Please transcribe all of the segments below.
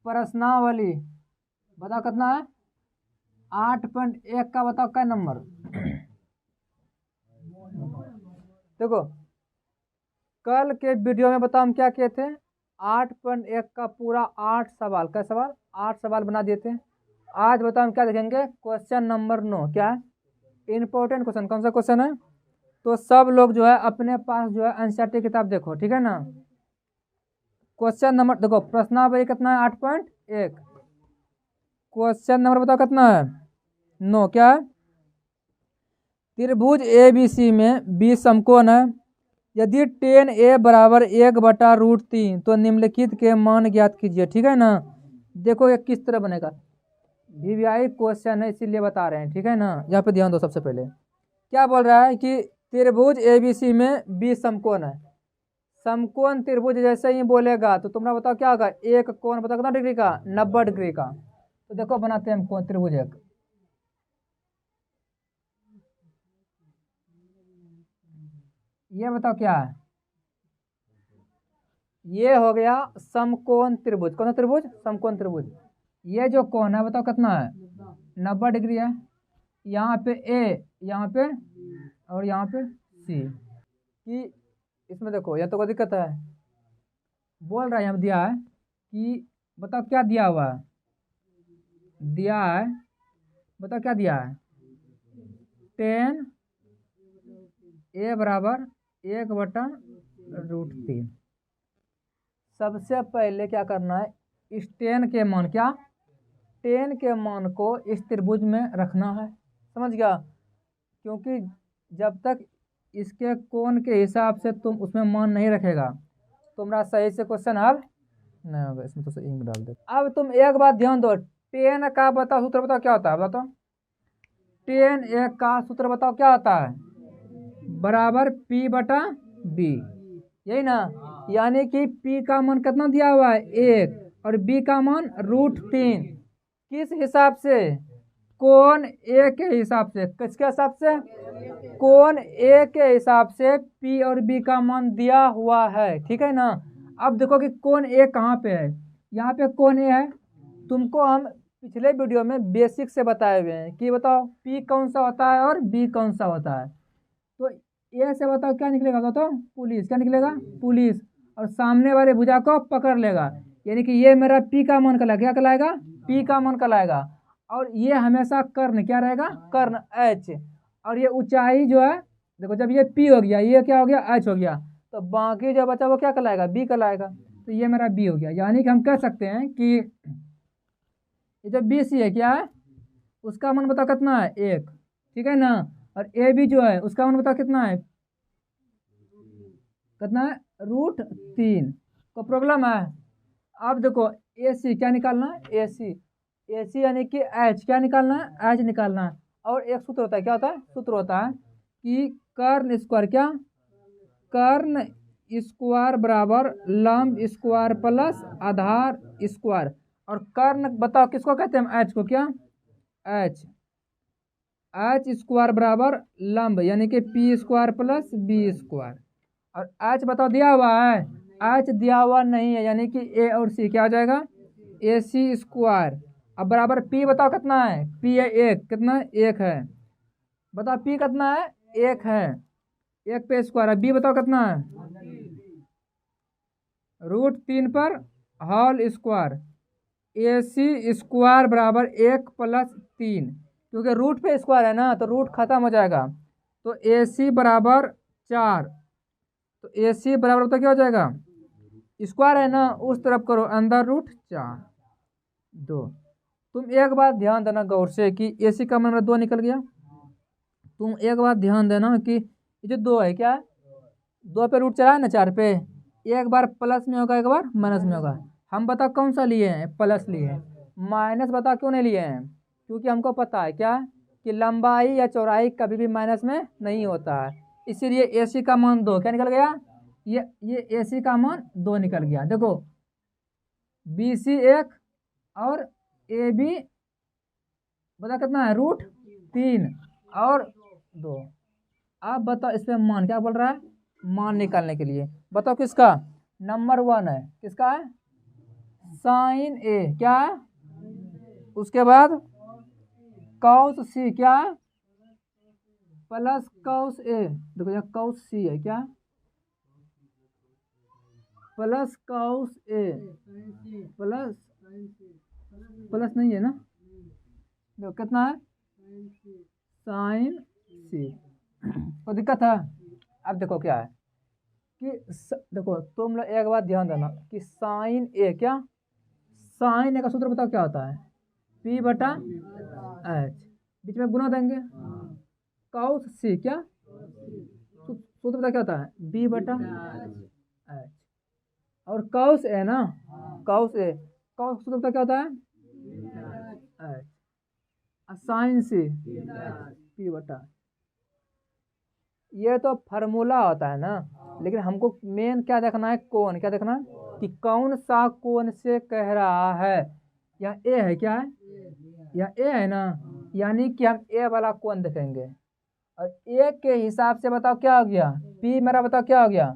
प्रश्नावली बताओ कितना है 8.1 का बताओ क्या नंबर। देखो कल के वीडियो में बताओ हम क्या किए थे 8.1 का पूरा 8 सवाल क्या सवाल 8 सवाल बना दिए थे। आज बताओ हम क्या देखेंगे क्वेश्चन नंबर 9 क्या है इंपॉर्टेंट क्वेश्चन कौन सा क्वेश्चन है। तो सब लोग जो है अपने पास जो है एनसीईआरटी किताब देखो ठीक है ना। क्वेश्चन नंबर देखो प्रश्नावली कितना है 8.1 क्वेश्चन नंबर बताओ कितना है 9 क्या है त्रिभुज ABC में 20 समकोण है यदि tan A बराबर 1/√3 तो निम्नलिखित के मान ज्ञात कीजिए ठीक है ना। देखो ये किस तरह बनेगा VVI क्वेश्चन है इसीलिए बता रहे हैं ठीक है ना। यहाँ पे ध्यान दो सबसे पहले क्या बोल रहा है कि त्रिभुज ABC में 20 समकोण है। समकोण त्रिभुज जैसे ही बोलेगा तो तुम्हारा बताओ क्या होगा एक कोण बताओ कितना डिग्री का 90 डिग्री का। तो देखो बनाते हैं हम कोण त्रिभुज एक ये बताओ क्या है ये हो गया समकोण त्रिभुज कौन सा त्रिभुज समकोण त्रिभुज। ये जो कोण है बताओ कितना है 90 डिग्री है। यहाँ पे A यहाँ पे और यहाँ पे C कि इसमें देखो या तो कोई दिक्कत है बोल रहा है यहाँ दिया है कि बताओ क्या दिया हुआ है दिया है बताओ क्या दिया है tan A बराबर 1/√3। सबसे पहले क्या करना है इस tan के मान क्या tan के मान को इस त्रिभुज में रखना है समझ गया। क्योंकि जब तक इसके कोण के हिसाब से तुम उसमें मान नहीं रखेगा तुम्हारा सही से क्वेश्चन हल नहीं होगा। इसमें तो इंक डाल दे। अब तुम एक बात ध्यान दो tan का बताओ सूत्र बताओ क्या होता है बताओ tan A का सूत्र बताओ क्या होता है बराबर P/B यही ना। यानी कि P का मान कितना दिया हुआ है 1 और B का मान √3 किस हिसाब से कोण A के हिसाब से किसके हिसाब से कोण A के हिसाब से P और B का मान दिया हुआ है ठीक है ना। अब देखो कि कोण A कहाँ पे है यहाँ पे कोण A है। तुमको हम पिछले वीडियो में बेसिक से बताए हुए हैं कि बताओ P कौन सा होता है और B कौन सा होता है। तो A से बताओ क्या निकलेगा बताओ पुलिस क्या निकलेगा पुलिस और सामने वाले भुजा को पकड़ लेगा यानी कि ये मेरा P का मान कहलाएगा क्या कहलाएगा P का मान कहलाएगा। और ये हमेशा कर्ण क्या रहेगा कर्ण H और ये ऊंचाई जो है देखो जब ये P हो गया ये क्या हो गया H हो गया तो बाकी जो बचा वो क्या कहलाएगा B कहलाएगा। तो ये मेरा B हो गया यानी कि हम कह सकते हैं कि ये जो BC है क्या है उसका मान बताओ कितना है 1 ठीक है ना। और AB जो है उसका मान बताओ कितना है √3 को प्रॉब्लम है। अब देखो AC क्या निकालना है AC यानी कि H क्या निकालना है H निकालना है। और एक सूत्र होता है क्या होता है सूत्र होता है कि कर्ण स्क्वायर क्या कर्ण स्क्वायर बराबर लंब स्क्वायर प्लस आधार स्क्वायर। और कर्ण बताओ किसको कहते हैं H को क्या H स्क्वायर बराबर लंब यानी कि P² प्लस B²। और H बताओ दिया हुआ है H दिया हुआ नहीं है यानी कि A और C क्या हो जाएगा AC²। अब बराबर P बताओ कितना है P है 1 कितना है 1 है बताओ P कितना है 1 है 1 पे स्क्वायर है B बताओ कितना है √3 पर होल स्क्वायर AC² बराबर 1 + 3 क्योंकि रूट पे स्क्वायर है ना तो रूट खत्म हो जाएगा। तो AC बराबर 4 तो AC बराबर तो क्या हो जाएगा स्क्वायर है ना उस तरफ करो अंदर √4 2। तुम एक बात ध्यान देना गौर से कि AC का मान 2 निकल गया। तुम एक बात ध्यान देना कि ये जो 2 है क्या 2 पे रूट चला है ना 4 पे एक बार प्लस में होगा एक बार माइनस में होगा। हम बताओ कौन सा लिए हैं प्लस लिए हैं माइनस बताओ क्यों नहीं लिए हैं क्योंकि हमको पता है क्या कि लंबाई या चौड़ाई कभी भी माइनस में नहीं होता है। इसीलिए AC का मान 2 क्या निकल गया ये AC का मान 2 निकल गया। देखो BC 1 और AB बताओ कितना है √3 और 2। आप बताओ इसमें मान क्या बोल रहा है मान निकालने के लिए बताओ किसका नंबर 1 है किसका है साइन ए क्या है, उसके बाद कॉस सी क्या है, प्लस कॉस ए, देखो यहाँ कॉस सी है क्या, plus cos A plus plus नहीं है ना, देखो कितना है साइन सी। तो दिक्कत है। अब देखो क्या है कि देखो तुम लोग एक बात ध्यान देना कि साइन ए क्या, साइन ए का सूत्र बताओ क्या होता है, पी बटा एच, बीच में गुना देंगे, कॉस सी क्या, सूत्र बताओ क्या होता है, बी बटा एच, और कॉस ए ना, कॉस ए, कॉस सूत्र बताओ क्या होता है एच, साइन सी पी बटा, ये तो फार्मूला होता है ना, लेकिन हमको मेन क्या देखना है, कोण क्या देखना है कि कौन सा कोण से कह रहा है, या ए है क्या है, या ए है ना, यानी कि हम ए वाला कोण देखेंगे, और ए के हिसाब से बताओ क्या हो गया, पी मेरा बताओ क्या हो गया,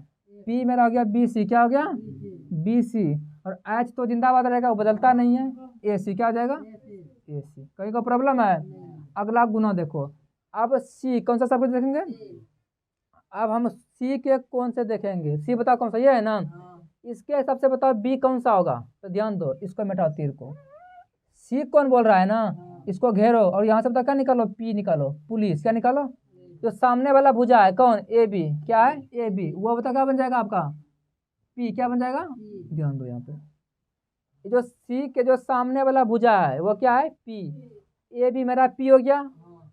पी मेरा हो गया बी सी, क्या हो गया बी सी, और एच तो जिंदाबाद रहेगा, वो बदलता नहीं है, ए सी क्या हो जाएगा ए सी, कहीं का प्रॉब्लम है। अगला गुना देखो, अब सी कौन सा सब देखेंगे, अब हम सी के कौन से देखेंगे, सी बताओ कौन सा, ये है ना, इसके हिसाब से बताओ बी कौन सा होगा, तो ध्यान दो, इसको मिटाओ तीर को, सी कौन बोल रहा है ना, इसको घेरो और यहाँ से बताओ क्या निकालो, पी निकालो, पुलिस क्या निकालो, जो सामने वाला भुजा है कौन, ए बी, क्या है ए बी, वो बताओ क्या बन जाएगा आपका, पी क्या बन जाएगा, ध्यान दो यहाँ पे जो सी के जो सामने वाला भुजा है वो क्या है पी, ए बी मेरा पी हो गया,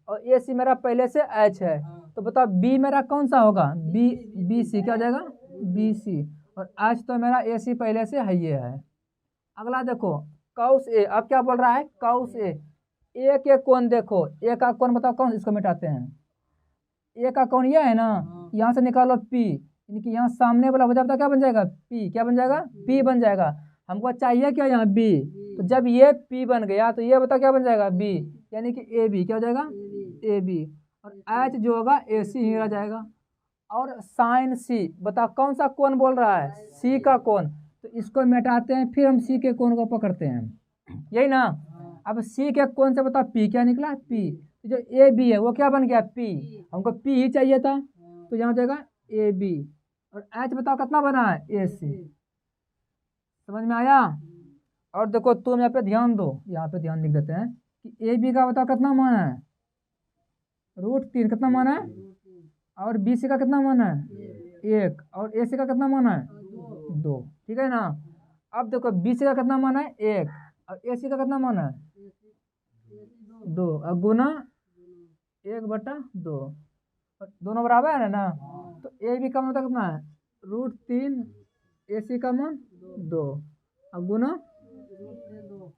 और ए सी मेरा पहले से एच है, तो बताओ बी मेरा कौन सा होगा, बी बी सी क्या हो जाएगा बी सी, और एच तो मेरा ए सी पहले से है ये है। अगला देखो कॉस ए, अब क्या बोल रहा है कॉस ए, ए के कोण देखो, ए का कोण बताओ कौन, इसको मिटाते हैं, ए का कोण ये है ना, यहाँ से निकालो पी, यानी कि यहाँ सामने वाला भुजा बताओ क्या बन जाएगा, पी क्या बन जाएगा पी बन जाएगा, हमको चाहिए क्या यहाँ बी, तो जब ये पी बन गया तो ये बताओ क्या बन जाएगा बी, यानी कि ए बी क्या हो जाएगा ए बी, और एच जो होगा ए सी ही रह जाएगा। और साइन सी बताओ कौन सा कोण बोल रहा है, सी का कोण, तो इसको मिटाते हैं फिर हम सी के कोण को पकड़ते हैं, यही ना। अब सी के कोण से बताओ पी क्या निकला पी, तो जो ए बी है वो क्या बन गया पी, हमको पी ही चाहिए था, तो यहाँ जाएगा ए बी, और एच बताओ कितना बना है ए सी, समझ में आया। और देखो तुम यहाँ पे ध्यान दो, यहाँ पे ध्यान लिख देते हैं कि ए बी का बताओ कितना मान है, √3 कितना मान है, और बी सी का कितना मान है 1, और ए सी का कितना मान है 2, ठीक है ना। अब देखो बी सी का कितना मान है 1, और ए सी का कितना मान है 2, और गुना 1/2, और दोनों बराबर है ना, तो ए बी का मतलब कितना है √3, ए सी का मान 2, और गुना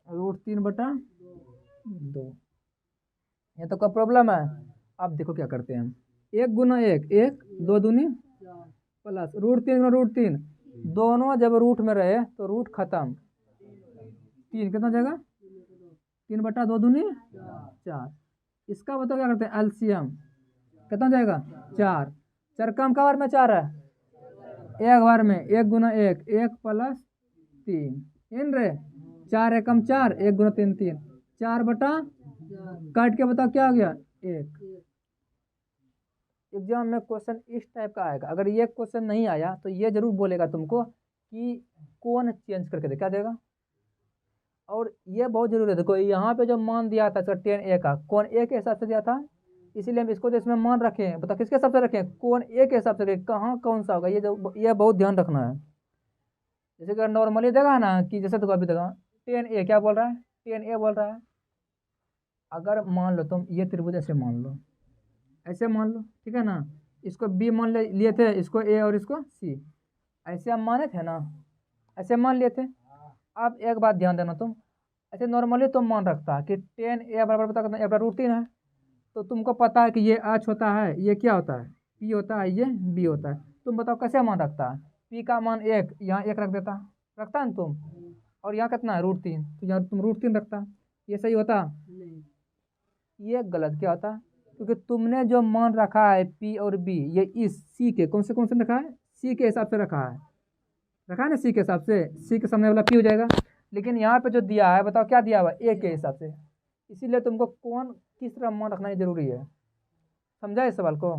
√3/2, ये तो कोई प्रॉब्लम है। अब देखो क्या करते हैं हम, 1 गुना 1 1, 2 दूनी प्लस √3 गुना √3, दोनों जब रूट में रहे तो रूट खत्म, 3 कितना जाएगा 3/2 दूनी 4, इसका बताओ क्या करते हैं एलसीएम, कितना जाएगा 4, 4 कम का बार में 4 है, एक बार में 1 गुना 1 1 प्लस 3 इन रे, 4 एकम 4, 1 गुना 3 3, 4/, काट के बताओ क्या हो गया 1। एग्जाम में क्वेश्चन इस टाइप का आएगा, अगर ये क्वेश्चन नहीं आया तो ये जरूर बोलेगा तुमको कि कौन चेंज करके दे, क्या देगा। और ये बहुत जरूरी है, देखो यहाँ पे जो मान दिया था 10A का, कौन ए के हिसाब से दिया था, इसीलिए हम इसको जो इसमें मान रखे हैं, बता किसके हिसाब से रखें, कौन ए के हिसाब से रखें, कहाँ कौन सा होगा, ये बहुत ध्यान रखना है। जैसे अगर नॉर्मली देगा ना कि जैसे देखो अभी देगा 10A क्या बोल रहा है 10A बोल रहा है, अगर मान लो तुम ये त्रिभुज ऐसे मान लो, ऐसे मान लो, ठीक है ना, इसको बी मान लिए थे, इसको ए और इसको सी, ऐसे हम माने थे ना, ऐसे मान लिए थे। अब एक बात ध्यान देना तुम, ऐसे नॉर्मली तुम मान रखता है कि 10A बराबर पता करना √3 है, तो तुमको पता है कि ये एच होता है, ये क्या होता है पी होता है, ये बी होता है, तुम बताओ कैसे मान रखता है, पी का मान 1 यहाँ 1 रख देता, रखता है ना तुम, और यहाँ कितना है √3, तो यहाँ तुम √3 रखता, ये सही होता, ये गलत क्या होता, क्योंकि तुमने जो मान रखा है पी और बी, ये इस सी के कौन से रखा है, सी के हिसाब से रखा है ना, सी के हिसाब से, सी के सामने वाला पी हो जाएगा, लेकिन यहाँ पे जो दिया है बताओ क्या दिया हुआ ए के हिसाब से, इसीलिए तुमको कौन किस तरह मान रखना जरूरी है। समझा इस सवाल को?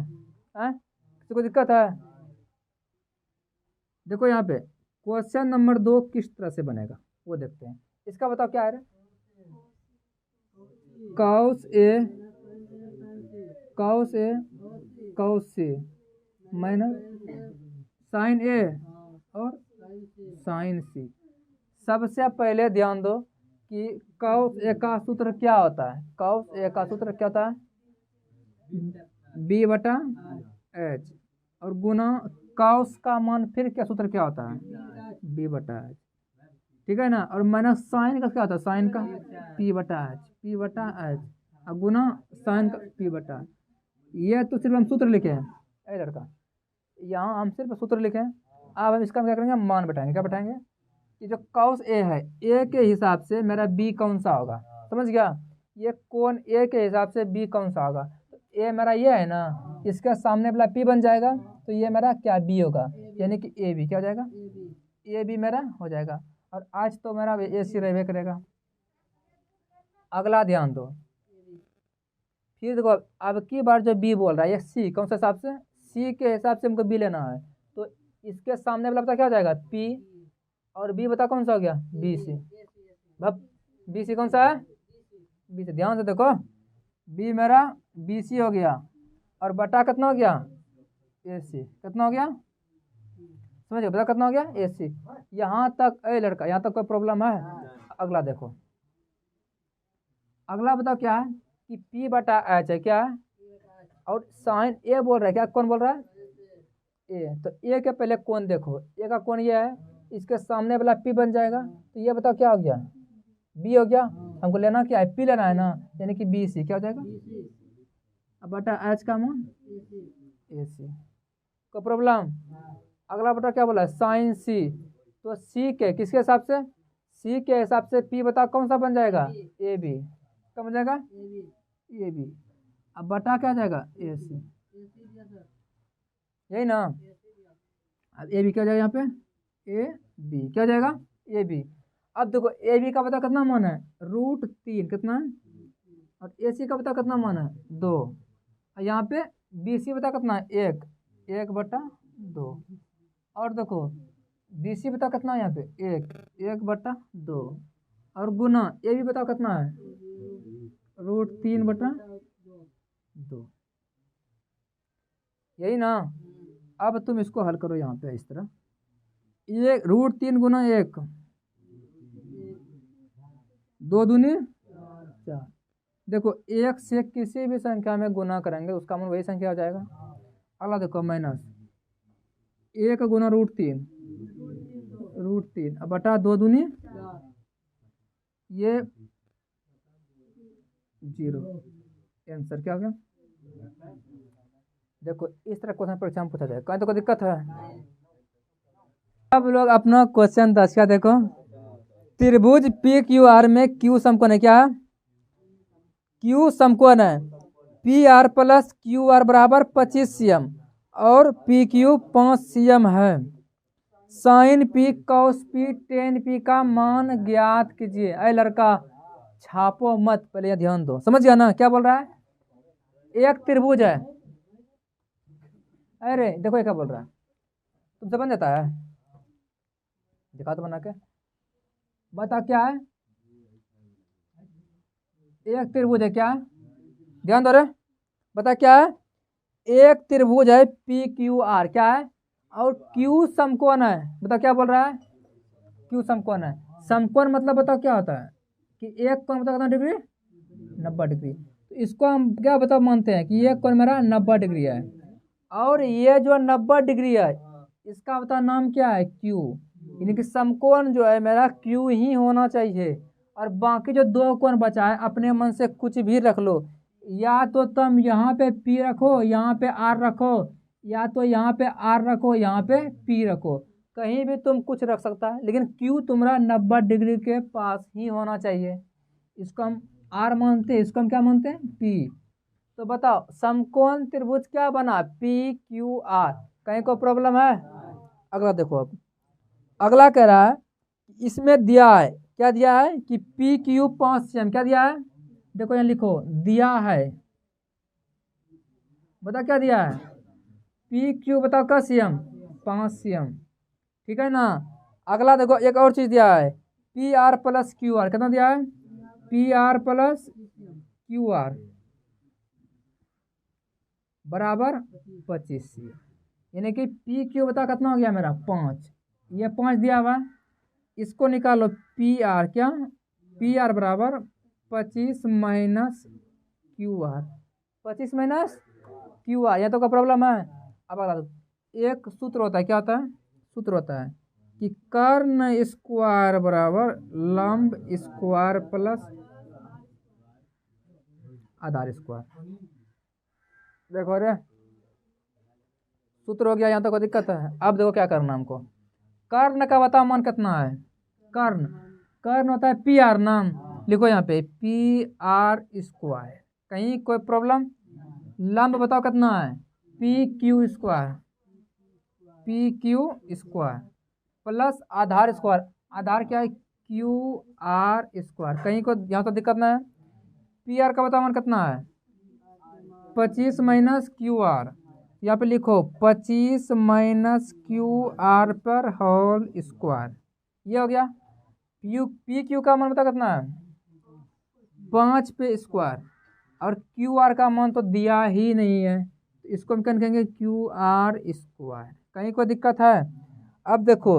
किसी को दिक्कत है? देखो यहाँ पे क्वेश्चन नंबर 2 किस तरह से बनेगा वो देखते हैं। इसका बताओ क्या है, cos A cos C minus sign ए और साइन सी। सबसे पहले ध्यान दो कि कॉस ए का सूत्र क्या होता है। कॉस ए का सूत्र क्या होता है? बी बटा एच, और गुना कॉस का मान फिर क्या सूत्र क्या होता है? बी बटा एच, ठीक है ना। और माइनस साइन का क्या होता है? साइन का पी बटा एच और गुना साइन का पी बटा। ये तो सिर्फ हम सूत्र लिखे हैं ए लड़का, यहाँ हम सिर्फ सूत्र लिखे हैं। अब हम इसका क्या करेंगे? मान बैठाएंगे। क्या बैठाएंगे? कि जो कॉस ए है, ए के हिसाब से मेरा बी कौन सा होगा, समझ गया? ये कोण ए के हिसाब से बी कौन सा होगा? तो ए मेरा ये है ना, इसके सामने वाला पी बन जाएगा, तो ये मेरा क्या बी होगा, यानी कि ए बी क्या हो जाएगा? ए बी मेरा हो जाएगा। और आज तो मेरा ए सी रहबे करेगा। अगला ध्यान दो, फिर देखो अब की बार जो बी बोल रहा है ये सी कौन सा हिसाब से? सी के हिसाब से हमको बी लेना है, तो इसके सामने वाला बता क्या हो जाएगा? पी, और बी बता कौन सा हो गया? B C. बी सी कौन सा है? B C. ध्यान से देखो, बी मेरा बी सी हो गया, और बटा कितना हो गया? ए सी। कितना हो गया? समझ बता कितना हो गया? ए सी। यहाँ तक ए लड़का, यहाँ तक कोई प्रॉब्लम है? अगला देखो, अगला बताओ क्या है कि पी बटा एच है क्या है, और साइन ए बोल रहा है क्या? कौन बोल रहा है? ए। तो ए के पहले कौन देखो, ए का कौन ये है, इसके सामने वाला पी बन जाएगा, तो ये बताओ क्या हो गया? बी हो गया। हमको लेना क्या है? पी लेना है ना, यानी कि बी सी क्या हो जाएगा? अब बटा एच का मान ए सी। कोई प्रॉब्लम? अगला बटा क्या बोला है? साइन सी। तो सी के किसके हिसाब से? सी के हिसाब से पी बताओ कौन सा बन जाएगा? A B. क्या बन जाएगा? A B. अब बटा क्या जाएगा? ए सी। यही ना। अब ए बी क्या हो जाएगा यहाँ पे? ए बी क्या हो जाएगा? A B. अब देखो ए बी का पता कितना मान है? √3 कितना है, और ए सी का पता कितना मान है? 2। और यहाँ पे बी सी बता कितना है? 1 बटा 2। और देखो बी सी बता कितना है यहाँ पे? 1 बटा 2, और गुना ए बी बताओ कितना है? √3 बटा 2। यही ना। अब तुम इसको हल करो यहाँ पे इस तरह, ये √3 गुना 1, 2 दूनी 4। देखो 1 से किसी भी संख्या में गुना करेंगे उसका मान वही संख्या हो जाएगा। अगला देखो माइनस 1 गुना √3 अब बटा 2 दूनी ये 0। आंसर क्या हो गया? देखो इस तरह क्वेश्चन परीक्षा में पूछा जाए, कहीं तो कोई दिक्कत है? अब लोग अपना क्वेश्चन 10 का देखो, त्रिभुज पी क्यू आर में क्यू समकोण है क्या? क्यू समकोण है P R plus Q R बराबर 25 cm और पी क्यू 5 cm है। Sine P cos P tan P का मान ज्ञात कीजिए। अरे लड़का छापो मत, पहले ये ध्यान दो। समझ गया ना क्या बोल रहा है? एक त्रिभुज है, अरे देखो ये क्या बोल रहा है, तुमसे बन जाता है? दिखा तो बना के बता क्या है? एक त्रिभुज है क्या? ध्यान दो रे, बता क्या है? एक त्रिभुज है पी क्यू आर क्या है, और क्यू समकोण है। बता क्या बोल रहा है? क्यू समकोण है। समकोण मतलब बताओ क्या होता है कि एक कोण बताओ कितना डिग्री? 90 डिग्री। तो इसको हम क्या बताओ मानते हैं कि ये कोण मेरा 90 डिग्री है, और ये जो 90 डिग्री है इसका बताओ नाम क्या है? क्यू। यानी कि समकोण जो है मेरा क्यू ही होना चाहिए, और बाकी जो 2 कोण बचा है अपने मन से कुछ भी रख लो। या तो तुम यहाँ पे पी रखो, यहाँ पे आर रखो, या तो यहाँ पे आर रखो, यहाँ पे पी रखो, कहीं भी तुम कुछ रख सकता है, लेकिन क्यू तुम्हारा 90 डिग्री के पास ही होना चाहिए। इसको हम आर मानते हैं, इसको हम क्या मानते हैं? पी। तो बताओ समकोण त्रिभुज क्या बना? P Q are. कहीं को प्रॉब्लम है? अगला देखो, अब अगला कह रहा है इसमें दिया है क्या दिया है कि पी क्यू 5 cm, क्या दिया है देखो यहाँ लिखो दिया है, बता क्या दिया है पी क्यू बताओ का cm 5 cm, ठीक है ना। अगला देखो एक और चीज दिया है P R plus Q are, कितना दिया है P R plus Q R बराबर 25 cm, यानी कि पी क्यू बता कितना हो गया मेरा 5, ये 5 दिया हुआ, इसको निकालो पी आर, क्या पी आर बराबर 25 minus Q R, 25 minus Q R, यहाँ तो का प्रॉब्लम है। अब अगला एक सूत्र होता है, क्या होता है सूत्र होता है कि कर्ण स्क्वायर बराबर लंब स्क्वायर प्लस आधार स्क्वायर। देखो रे सूत्र हो गया, यहाँ तक कोई दिक्कत है। अब देखो क्या करना हमको, कर्ण का बताओ मान कितना है, कर्ण कर्ण होता है पी आर, नाम लिखो यहाँ पे पी आर स्क्वायर, कहीं कोई प्रॉब्लम। लंब बताओ कितना है P Q square, P Q square plus आधार स्क्वायर, आधार क्या है क्यू आर स्क्वायर, कहीं को यहाँ तो दिक्कत ना है। पी आर का बताओ मान कितना है 25 माइनस क्यू आर, यहाँ पे लिखो 25 माइनस क्यू आर पर होल स्क्वायर, ये हो गया। पी क्यू का मान बता कितना है 5 पे स्क्वायर, और क्यू आर का मान तो दिया ही नहीं है, तो इसको हम क्या कहेंगे क्यू आर स्क्वायर, कहीं कोई दिक्कत है। अब देखो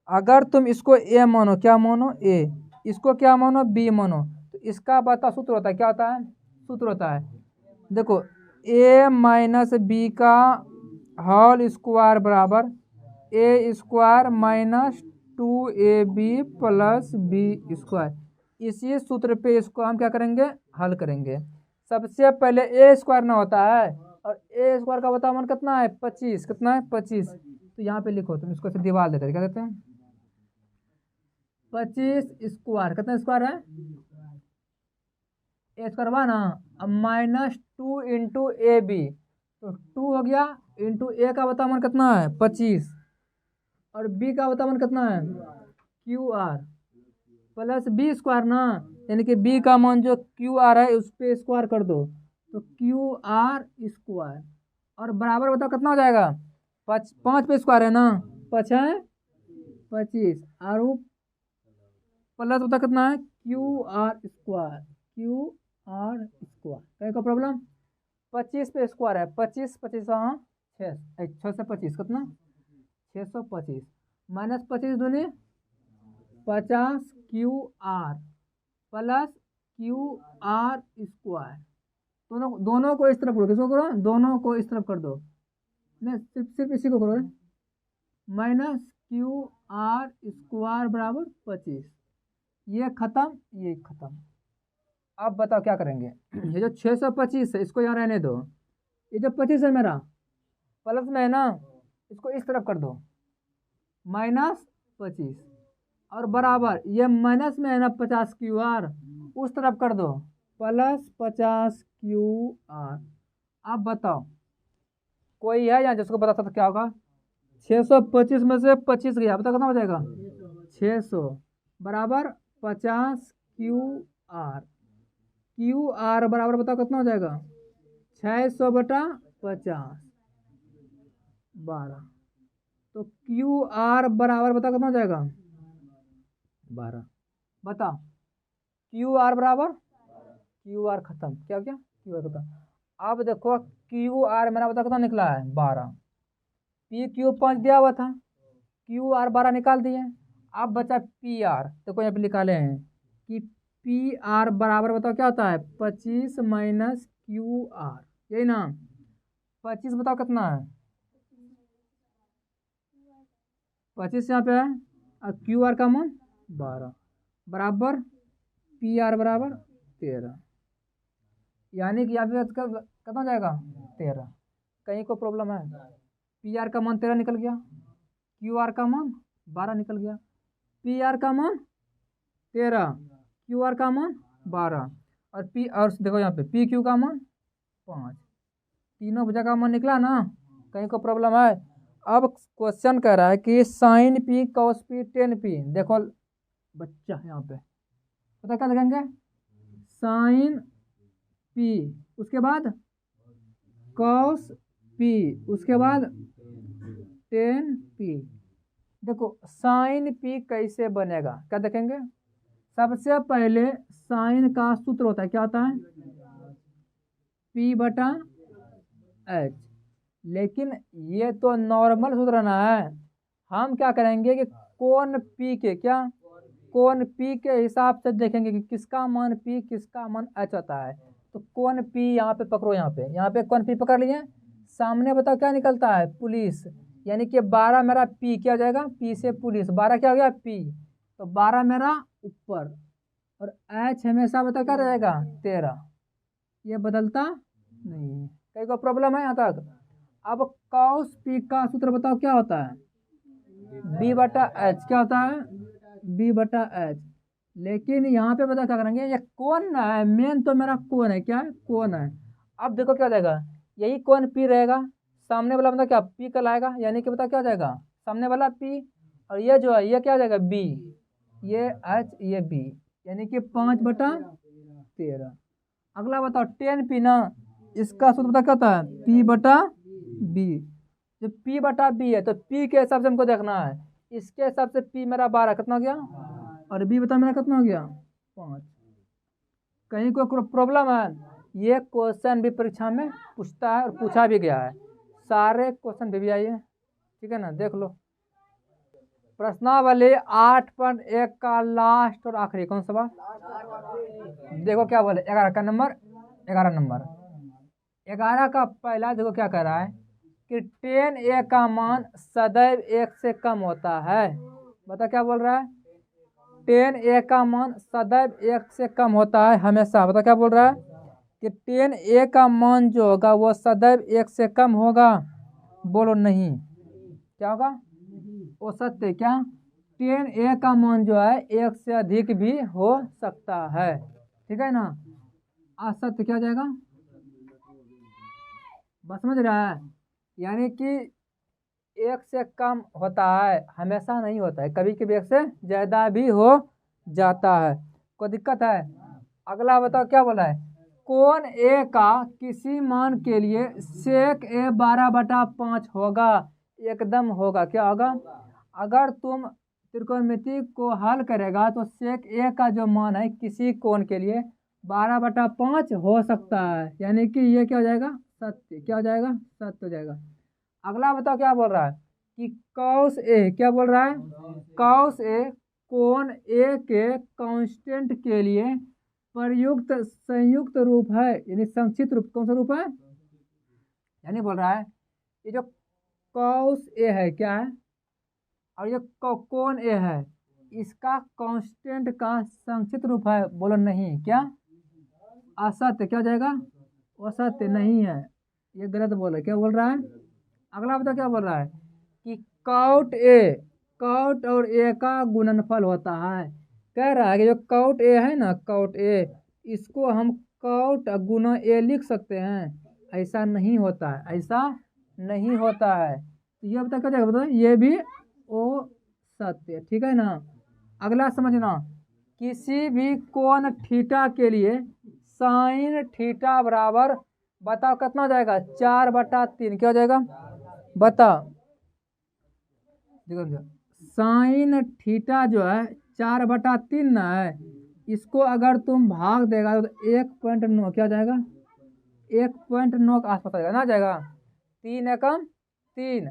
अगर तुम इसको ए मानो, क्या मानो ए, इसको क्या मानो बी मानो, तो इसका बता सूत्र होता है, क्या होता है सूत्र होता है देखो ए माइनस बी का होल स्क्वायर बराबर A square minus 2ab plus B square, इसी सूत्र पे इसको हम क्या करेंगे हल करेंगे। सबसे पहले ए स्क्वायर ना होता है, और ए स्क्वायर का बताओ मान कितना है 25, कितना है 25, तो यहाँ पे लिखो तुम इसको दीवार देते क्या कहते हैं 25 स्क्वायर, कितना स्क्वायर है ए स्क्वायर हुआ ना, अब माइनस 2 इंटू ए बी, तो 2 हो गया इंटू ए का बताओ मान कितना है 25, और बी का बताओ मान कितना है Q R plus B square ना, यानी कि बी का मान जो क्यू आर है उस पर स्क्वायर कर दो, तो क्यू आर स्क्वायर, और बराबर बताओ कितना हो जाएगा 5 पे स्क्वायर है ना, 5 है 25, और प्लस बताओ कितना है Q are square, Q R square, कहीं का प्रॉब्लम 25 पे स्क्वायर है, 25 25 हाँ 6 से 25 कितना 625 माइनस 25 दूनी 50 Q R plus Q are square, दोनों को इस तरफ करो, किसको करो दोनों को इस तरफ कर दो, नहीं सिर्फ इसी को करो, माइनस क्यू आर स्क्वायर बराबर 25, ये खत्म ये खत्म। अब बताओ क्या करेंगे, ये जो 625 है इसको यहाँ रहने दो, ये जो 25 है मेरा प्लस में है ना, इसको इस तरफ कर दो माइनस 25, और बराबर ये माइनस में है ना 50 क्यू आर, उस तरफ कर दो प्लस 50 क्यू आर। अब बताओ कोई है यहाँ जिसको पता था तो क्या होगा, 625 में से 25 गया, बताओ कितना हो जाएगा 600 बराबर 50 क्यू आर, क्यू आर बराबर बताओ कितना हो जाएगा 600 बटा 50 12, तो क्यू आर बराबर बताओ कितना हो जाएगा 12, बताओ क्यू आर बराबर, क्यू आर खत्म, क्या क्या क्यू आर खत्म। अब देखो क्यू आर मेरा बताओ कितना निकला है 12, पी क्यू 5 दिया हुआ था, क्यू आर 12 निकाल दिए। अब बचा पी आर, देखो यहाँ पे निकाले हैं कि पी आर बराबर बताओ क्या होता है 25 माइनस क्यू आर, यही ना 25 बताओ कितना है 25 यहाँ पे है, और क्यू आर का मान 12 बराबर पी आर बराबर 13, यानी कि यहाँ पे कितना हो जाएगा 13, कहीं को प्रॉब्लम है, पी आर का मान 13 निकल गया, क्यू आर का मान 12 निकल गया, पी आर का मान 13 क्यू आर का मान 12, और पी और देखो यहाँ पे पी क्यू का मान 5, तीनों भुजा का मान निकला ना, कहीं को प्रॉब्लम है। अब क्वेश्चन कह रहा है कि sine P cos P tan P, देखो बच्चा यहाँ पे, पता क्या लिखेंगे, साइन पी, उसके बाद कॉस पी, उसके बाद टेन पी। देखो साइन पी कैसे बनेगा, क्या देखेंगे, सबसे पहले साइन का सूत्र होता है, क्या होता है, पी बटा एच। लेकिन ये तो नॉर्मल सूत्र ना है, हम क्या करेंगे कि कोण पी के, क्या कोण पी के हिसाब से देखेंगे कि किसका मान पी किसका मान एच होता है। तो कोण पी यहाँ पे पकड़ो, यहाँ पे कोण पी पकड़ लिए, सामने बताओ क्या निकलता है, पुलिस, यानी कि 12 मेरा पी क्या हो जाएगा, पी से पुलिस, 12 क्या हो गया पी, तो 12 मेरा ऊपर, और एच हमेशा बताओ क्या रहेगा 13, ये बदलता नहीं है। कहीं को प्रॉब्लम है यहाँ तक। अब कॉस पी का सूत्र बताओ क्या होता है, बी बटा एच, क्या होता है, बी बटा एच। लेकिन यहाँ पे बता क्या करेंगे, ये कोण है, मेन तो मेरा कोण है, क्या है, कोण है। अब देखो क्या हो जाएगा, यही कोण पी रहेगा, सामने वाला मतलब क्या पी कहलाएगा, यानी कि बता क्या हो जाएगा, सामने वाला पी, और ये जो है ये क्या हो जाएगा बी, ये एच ये बी, यानी कि 5/13। अगला बताओ टेन पी ना, इसका सूत्र बता क्या होता है, पी बटा बी। जब पी बटा बी है तो पी के हिसाब से हमको देखना है, इसके हिसाब से पी मेरा 12 कितना हो गया, और बी बता मेरा कितना हो गया 5। कहीं कोई प्रॉब्लम है, ये क्वेश्चन भी परीक्षा में पूछता है और पूछा भी गया है, सारे क्वेश्चन भी आइए, ठीक है ना, देख लो। प्रश्नावली 8.1 का लास्ट और आखिरी कौन सा सवाल, देखो क्या बोले, 11 का नंबर, 11 नंबर, 11 का पहला देखो क्या कह रहा है कि टेन ए का मान सदैव 1 से कम होता है। बता क्या बोल रहा है, टेन ए का मान सदैव 1 से कम होता है हमेशा। बता क्या बोल रहा है कि टेन ए का मान जो होगा वो सदैव 1 से कम होगा, बोलो नहीं, क्या होगा, वो सत्य, क्या टेन ए का मान जो है 1 से अधिक भी हो सकता है, ठीक है ना, असत्य क्या हो जाएगा, बस समझ रहा है, यानी कि 1 से कम होता है, हमेशा नहीं होता है, कभी कभी 1 से ज्यादा भी हो जाता है, कोई दिक्कत है। अगला बताओ क्या बोला है, कोण ए का किसी मान के लिए सेक ए 12/5 होगा, एकदम होगा, क्या होगा, अगर तुम त्रिकोणमिति को हल करेगा तो सेक ए का जो मान है किसी कोण के लिए 12/5 हो सकता है, यानी कि ये क्या हो जाएगा सत्य, क्या हो जाएगा सत्य हो जाएगा। अगला बताओ क्या बोल रहा है कि कॉस ए, क्या बोल रहा है, कॉस ए कोण ए के कांस्टेंट के लिए प्रयुक्त संयुक्त रूप है, यानी संक्षिप्त रूप, कौन सा रूप है, यानी बोल रहा है ये जो कॉस ए है क्या है, और ये कोण ए है, इसका कांस्टेंट का संक्षिप्त रूप है, बोलो नहीं, क्या असत्य, क्या हो जाएगा, असत्य नहीं है, ये गलत बोला, क्या बोल रहा है। अगला बता क्या बोल रहा है कि कॉट ए, कॉट और ए का गुणनफल होता है, कह रहा है कि जो कॉट ए है ना, कॉट ए, इसको हम कॉट गुना ए लिख सकते हैं, ऐसा नहीं होता है, ऐसा नहीं होता है, तो ये बता क्या जाएगा, बता ये भी ओ सत्य, ठीक है ना। अगला समझना, किसी भी कोण थीटा के लिए साइन थीटा बराबर, बताओ कितना हो जाएगा 4/3, क्या हो जाएगा बता, देखो साइन थीटा जो है 4/3 ना है, इसको अगर तुम भाग देगा तो 1.9 क्या हो जाएगा, 1.9 के आसपास आ जाएगा ना, जाएगा 3 एकम 3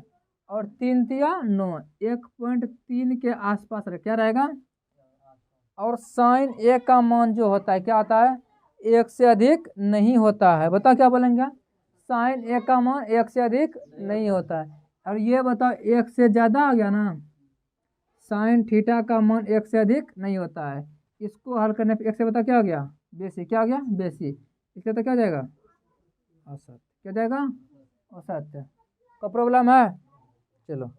और 3 तिया 9, 1.3 के आसपास क्या रहेगा। और साइन ए का मान जो होता है क्या होता है, 1 से अधिक नहीं होता है, बताओ क्या बोलेंगे, साइन ए का मान 1 से अधिक नहीं होता है। और ये बताओ 1 से ज़्यादा आ गया ना, साइन थीटा का मान 1 से अधिक नहीं होता है, इसको हल करने पे 1 से बता क्या हो गया बेसी, क्या हो गया बेसी, इसलिए तो क्या हो जाएगा असत्य, क्या जाएगा असत्य, का प्रॉब्लम है, चलो।